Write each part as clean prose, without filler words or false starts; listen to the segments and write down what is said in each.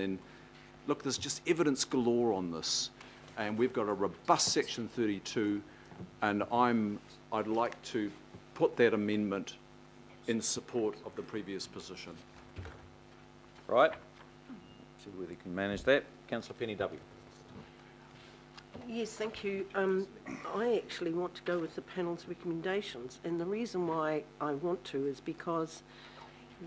And look, there's just evidence galore on this, and we've got a robust Section 32, and I'd like to put that amendment in support of the previous position. Right. See whether you can manage that. Councillor Penny W. Yes, thank you. I actually want to go with the panel's recommendations, and the reason why I want to is because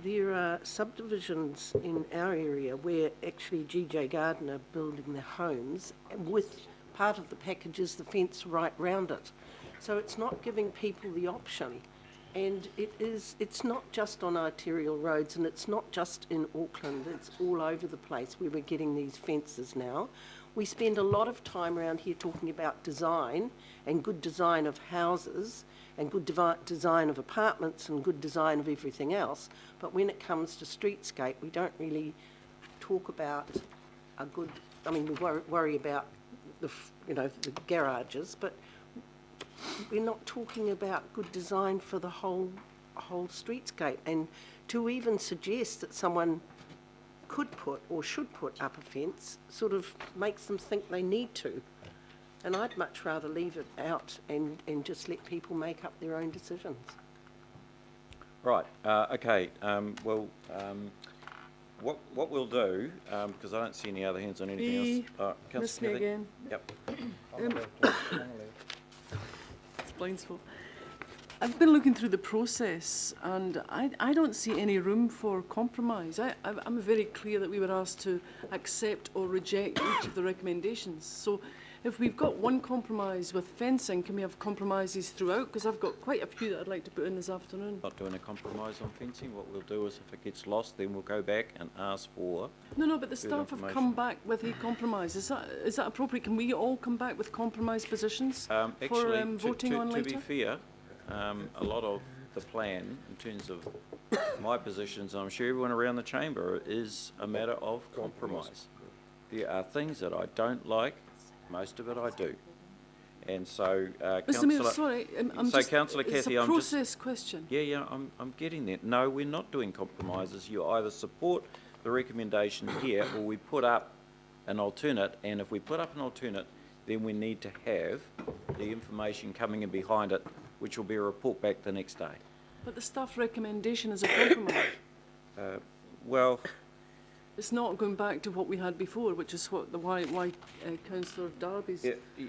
there are subdivisions in our area where actually GJ Garden are building their homes with part of the package is the fence right round it. So it's not giving people the option. And it's not just on arterial roads, and it's not just in Auckland, it's all over the place where we're getting these fences now. We spend a lot of time around here talking about design and good design of houses and good design of apartments and good design of everything else. But when it comes to streetscape, we don't really talk about a good, I mean, we worry about the garages, but we're not talking about good design for the whole streetscape. And to even suggest that someone could put or should put up a fence sort of makes them think they need to. And I'd much rather leave it out and just let people make up their own decisions. Right. Okay. What we'll do, because I don't see any other hands on anything else. Miss me again. Yep. It's blind spot. I've been looking through the process, and I don't see any room for compromise. I'm very clear that we were asked to accept or reject each of the recommendations. So if we've got one compromise with fencing, can we have compromises throughout? Because I've got quite a few that I'd like to put in this afternoon. Not doing a compromise on fencing. What we'll do is if it gets lost, then we'll go back and ask for... No, but the staff have come back with a compromise. Is that appropriate? Can we all come back with compromise positions for voting on later? To be fair, a lot of the plan, in terms of my positions, and I'm sure everyone around the chamber, is a matter of compromise. There are things that I don't like, most of it I do. And so, Mr. Mayor, sorry, Councillor Cathy, it's a process question. Yeah, I'm getting that. No, we're not doing compromises. You either support the recommendation here, or we put up an alternate, and if we put up an alternate, then we need to have the information coming in behind it, which will be a report back the next day. But the staff recommendation is a compromise. Well, it's not going back to what we had before, which is what why Councillor Darby's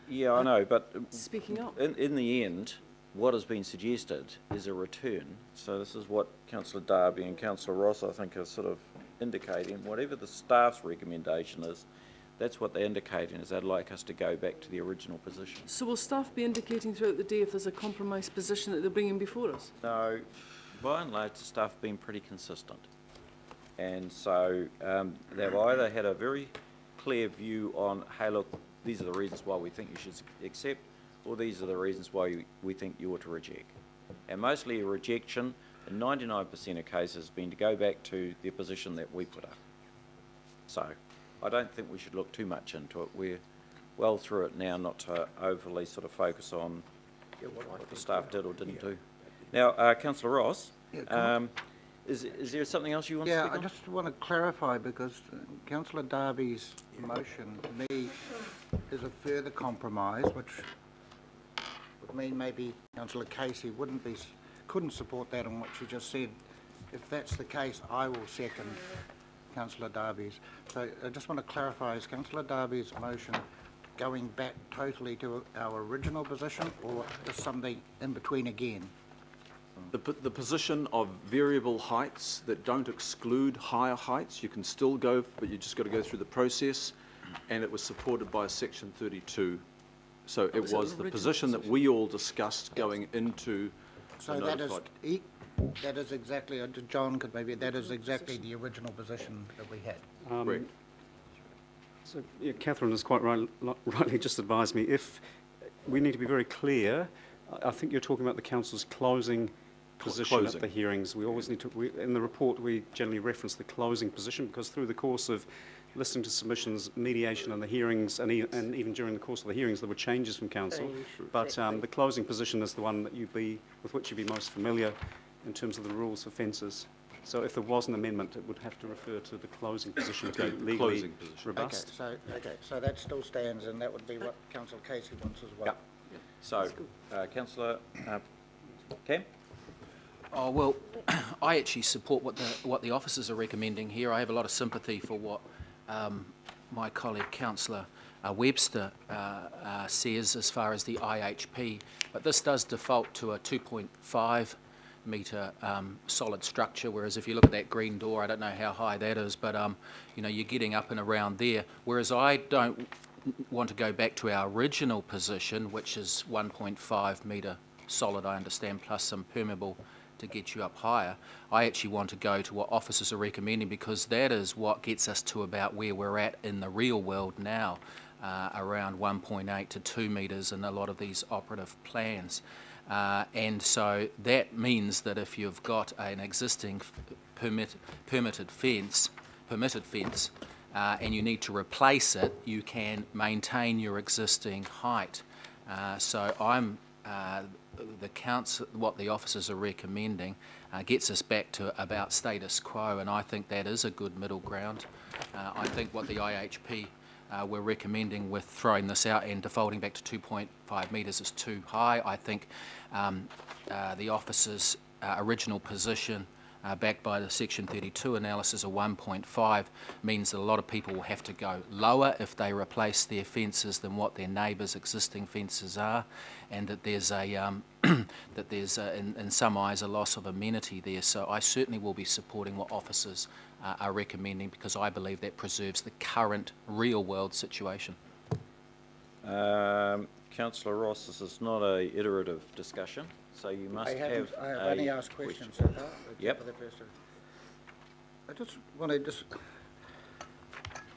yeah, I know, but speaking up. In the end, what has been suggested is a return. So this is what Councillor Darby and Councillor Ross, I think, are sort of indicating. Whatever the staff's recommendation is, that's what they're indicating, is they'd like us to go back to the original position. So will staff be indicating throughout the day if there's a compromise position that they're bringing before us? No, by and large, the staff have been pretty consistent. And so they've either had a very clear view on, hey, look, these are the reasons why we think you should accept, or these are the reasons why we think you ought to reject. And mostly a rejection, in 99% of cases, has been to go back to the position that we put up. So I don't think we should look too much into it. We're well through it now, not to overly sort of focus on what the staff did or didn't do. Now, Councillor Ross, is there something else you want to speak on? Yeah, I just want to clarify, because Councillor Darby's motion, to me, is a further compromise, which would mean maybe Councillor Casey couldn't support that on what she just said. If that's the case, I will second Councillor Darby's. So I just want to clarify, is Councillor Darby's motion going back totally to our original position, or just something in between again? The position of variable heights that don't exclude higher heights, you can still go, but you just got to go through the process, and it was supported by Section 32. So it was the position that we all discussed going into so that is exactly, John could maybe, that is exactly the original position that we had. Correct. So yeah, Catherine has quite rightly just advised me, if we need to be very clear, I think you're talking about the council's closing position at the hearings. We always need to, in the report we generally reference the closing position, because through the course of listening to submissions, mediation and the hearings, and even during the course of the hearings, there were changes from council. But the closing position is the one that with which you'd be most familiar in terms of the rules for fences. So if there was an amendment, it would have to refer to the closing position to be Okay, legally closing position. robust. So that still stands, and that would be what councillor Casey wants as well. Yep. So, councillor Cam? Oh, well, I actually support what the officers are recommending here. I have a lot of sympathy for what my colleague councillor Webster says as far as the IHP, but this does default to a 2.5 metre solid structure, whereas if you look at that green door, I don't know how high that is, but you know, you're getting up and around there, whereas I don't want to go back to our original position, which is 1.5 metre solid, I understand, plus some permeable to get you up higher. I actually want to go to what officers are recommending, because that is what gets us to about where we're at in the real world now, around 1.8 to 2 metres in a lot of these operative plans. And so that means that if you've got an existing permitted fence, and you need to replace it, you can maintain your existing height. So I'm the council, what the officers are recommending gets us back to about status quo, and I think that is a good middle ground. I think what the IHP were recommending with throwing this out and defaulting back to 2.5 metres is too high. I think the officers' original position backed by the Section 32 analysis of 1.5 means that a lot of people will have to go lower if they replace their fences than what their neighbours' existing fences are, and that there's in some eyes a loss of amenity there. So I certainly will be supporting what officers are recommending, because I believe that preserves the current real world situation. Councillor Ross, this is not a iterative discussion, so you must I have a only asked questions so far. Yep. I just want to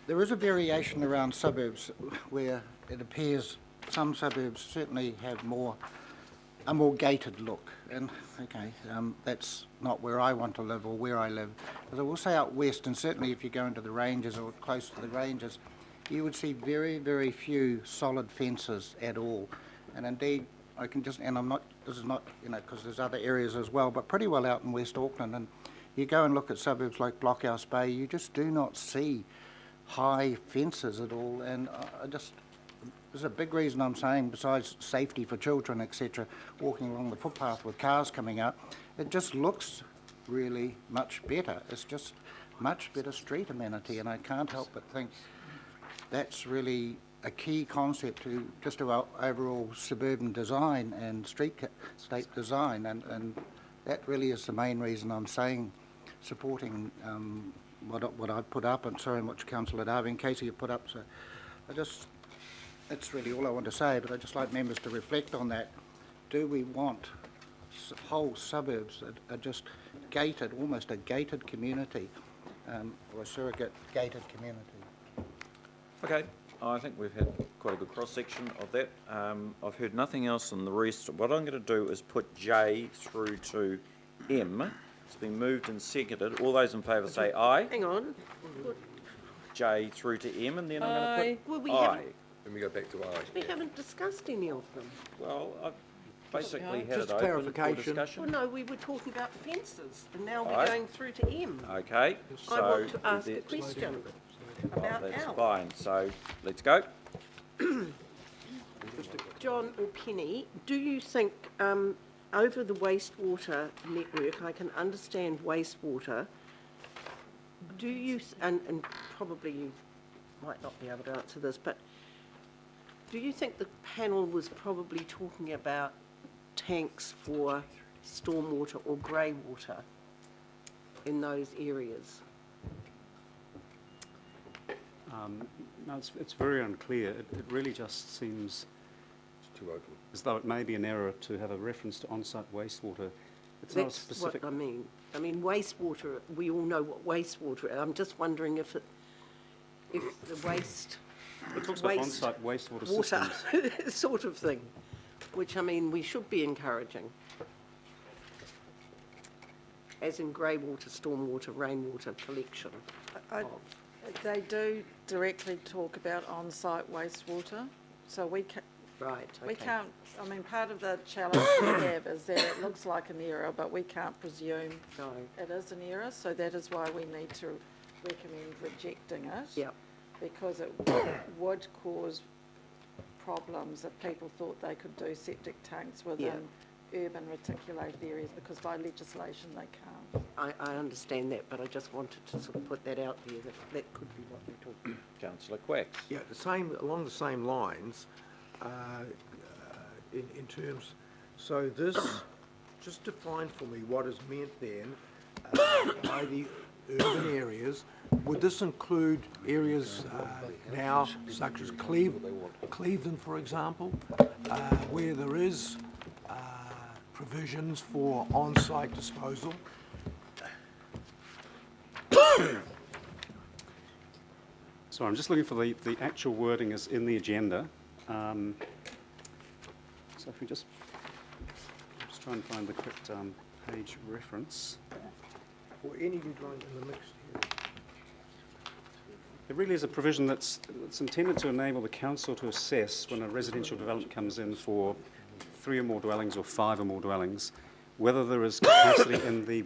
there is a variation around suburbs where it appears some suburbs certainly have a more gated look, and okay, that's not where I want to live or where I live. But I will say out west, and certainly if you go into the ranges or close to the ranges, you would see very, very few solid fences at all. And indeed, I can just, and I'm not, this is not, you know, because there's other areas as well, but pretty well out in West Auckland, and you go and look at suburbs like Blockhouse Bay, you just do not see high fences at all, and there's a big reason I'm saying, besides safety for children, etc., walking along the footpath with cars coming up, it just looks really much better. It's just much better street amenity, and I can't help but think that's really a key concept to our overall suburban design and streetscape design, and that really is the main reason I'm saying supporting what I put up, and sorry, what Councillor Darby and Casey have put up. So that's really all I want to say, but I'd just like members to reflect on that. Do we want whole suburbs that are just gated, almost a gated community, or a surrogate gated community? Okay, I think we've had quite a good cross-section of that. I've heard nothing else on the rest. What I'm going to do is put J through to M. It's been moved and seconded. All those in favour say aye. Hang on. J through to M, and then I'm going to Well, put we I. haven't, Then we go back to I. we haven't discussed any of them. Well, I've basically had Just it open for clarification. discussion. Well, no, we were talking about fences, and now we're Aye. going through to M. Okay, so I want to ask a that's- question oh, about that's L. fine. So let's go. John or Penny, do you think over the wastewater network, I can understand wastewater, do you, and probably you might not be able to answer this, but do you think the panel was probably talking about tanks for stormwater or grey water in those areas? No, it's very unclear. It really just seems It's too open. as though it may be an error to have a reference to on-site wastewater. It's not a That's specific. what I mean. I mean, wastewater, we all know what wastewater is. I'm just wondering if the waste, It talks about waste on-site wastewater water systems. sort of thing, which, I mean, we should be encouraging. As in grey water, stormwater, rainwater collection. They do directly talk about on-site wastewater, so Right, okay. We can't, I mean, part of the challenge we have is that it looks like an error, but we can't presume No, it is an error, so that is why we need to recommend rejecting it. yep, Because it would cause problems if people thought they could do septic tanks within urban reticulated areas, because by legislation they can't. I understand that, but I just wanted to sort of put that out there, that could be what we're talking about. Councillor Quacks. Yeah, along the same lines, in terms, so this, just define for me what is meant then by the urban areas. Would this include areas now such as Cleveland, for example, where there is provisions for on-site disposal? Sorry, I'm just looking for the actual wording is in the agenda. So if we just try and find the correct page reference. Or any design in the mixed area? It really is a provision that's intended to enable the council to assess when a residential development comes in for 3 or more dwellings or 5 or more dwellings, whether there is capacity in the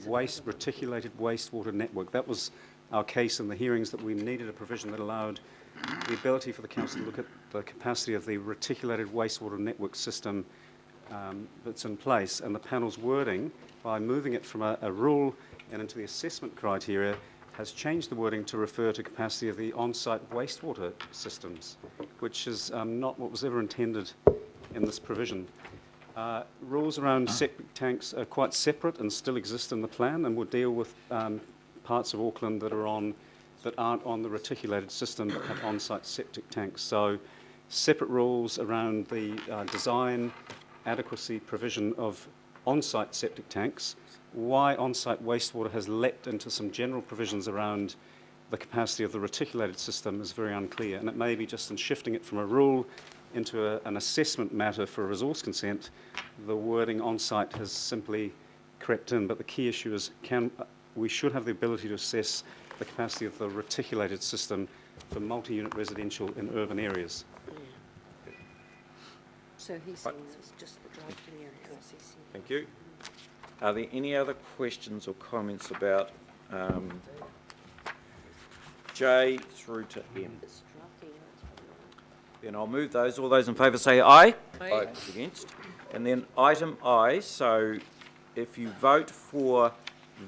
reticulated wastewater network. That was our case in the hearings, that we needed a provision that allowed the ability for the council to look at the capacity of the reticulated wastewater network system that's in place. And the panel's wording, by moving it from a rule and into the assessment criteria, has changed the wording to refer to capacity of the on-site wastewater systems, which is not what was ever intended in this provision. Rules around septic tanks are quite separate and still exist in the plan, and will deal with parts of Auckland that aren't on the reticulated system but have on-site septic tanks. So separate rules around the design, adequacy, provision of on-site septic tanks. Why on-site wastewater has leapt into some general provisions around the capacity of the reticulated system is very unclear, and it may be just in shifting it from a rule into an assessment matter for a resource consent, the wording on-site has simply crept in. But the key issue is we should have the ability to assess the capacity of the reticulated system for multi-unit residential in urban areas. So he's saying it's just the drafting area processing. Thank you. Are there any other questions or comments about J through to M? It's drafting area, it's probably right. Then I'll move those. All those in favour say aye. Aye. Against. And then item I, so if you vote for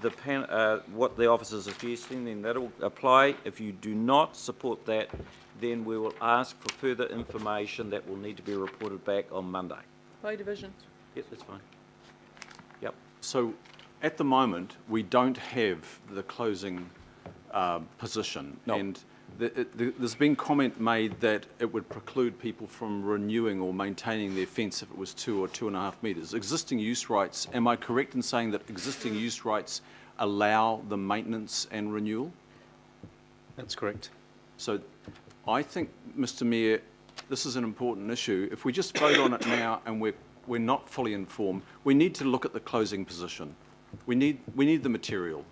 the what the officers are suggesting, then that'll apply. If you do not support that, then we will ask for further information that will need to be reported back on Monday. By division. Yep, that's fine. Yep. So at the moment, we don't have the closing position. No. And there's been comment made that it would preclude people from renewing or maintaining their fence if it was 2 or 2.5 metres. Existing use rights, am I correct in saying that existing use rights allow the maintenance and renewal? That's correct. So I think, Mr Mayor, this is an important issue. If we just vote on it now and we're not fully informed, we need to look at the closing position. We need the material.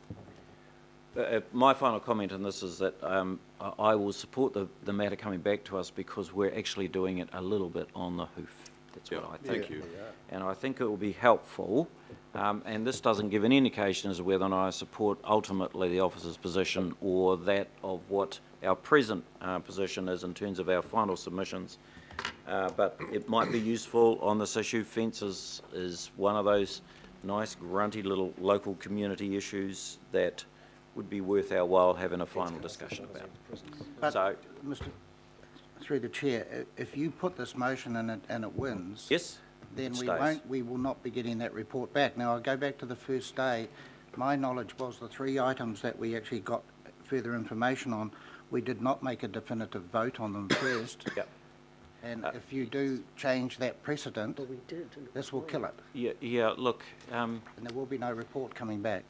My final comment on this is that I will support the matter coming back to us because we're actually doing it a little bit on the hoof. That's what I think. Thank you. And I think it will be helpful, and this doesn't give any indication as to whether or not I support ultimately the officer's position or that of what our present position is in terms of our final submissions. But it might be useful on this issue. Fences is one of those nice grunty little local community issues that would be worth our while having a final discussion about. But, So, Mr. Through the chair, if you put this motion in and it wins, yes, then it we stays. we will not be getting that report back. Now, I'll go back to the first day. My knowledge was the 3 items that we actually got further information on, we did not make a definitive vote on them first. Yep. And if you do change that precedent, Well, we did. and it this will was kill it, Yeah, look, and there will be no report coming back.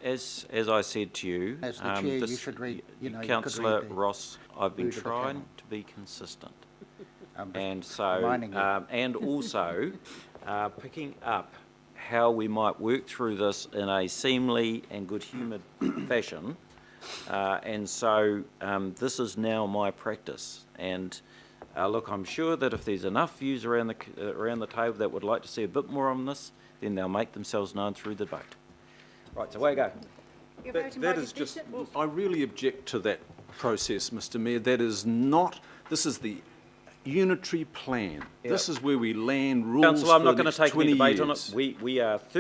as I said to you, As the chair, you should read, you know, you could Councillor read the Ross, I've been mood of the trying panel. to be consistent. I'm just And so, reminding you. and also picking up how we might work through this in a seemly and good-humoured fashion. And so this is now my practice. And Look, I'm sure that if there's enough views around the table that would like to see a bit more on this, then they'll make themselves known through the debate. Right, so away you go. That is just, I really object to that process, Mr Mayor. That is not, this is the unitary plan. This is where we land rules Councillor, I'm for not the going to next take any 20 debate on years. it. We are